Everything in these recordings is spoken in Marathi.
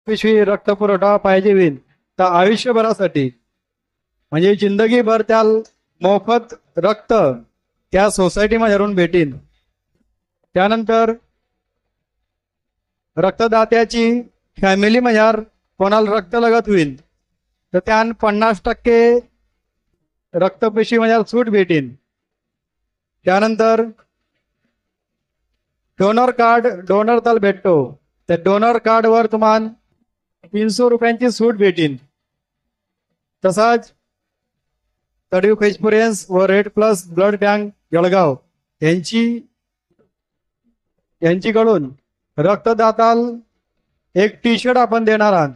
पिशवी रक्त पुरवठा पाहिजे होईल तर आयुष्यभरासाठी म्हणजे जिंदगीभर त्या मोफत रक्त त्या सोसायटीमध्ये राहून भेटीन. त्यानंतर रक्तदात्याची फॅमिली म्हणजे कोणाला रक्त लागत होईल तर त्यान 50% रक्तपेशी म्हणजे सूट भेटीन. त्यानंतर डोनर कार्ड डोनर तल भेटतो त्या डोनर कार्डवर तुम्हाला 300 रुपयांची सूट भेटीन. तसाच तडीव एक्सपिरियन्स व red plus blood bank Jalgaon यांच्याकडून रक्तदाताल एक टी शर्ट आपण देणार आहात.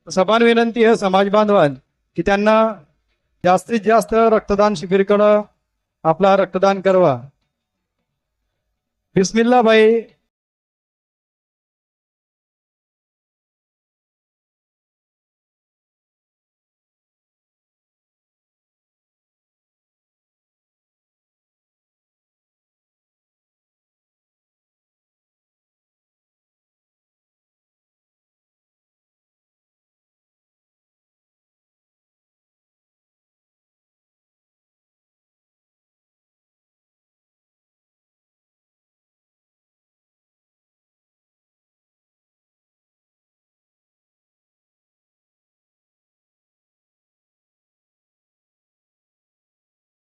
समान विनंती आहे समाज बांधवांना की त्यांना जास्तीत जास्त रक्तदान शिबिरकडं आपला रक्तदान करवा. बिस्मिल्ला भाई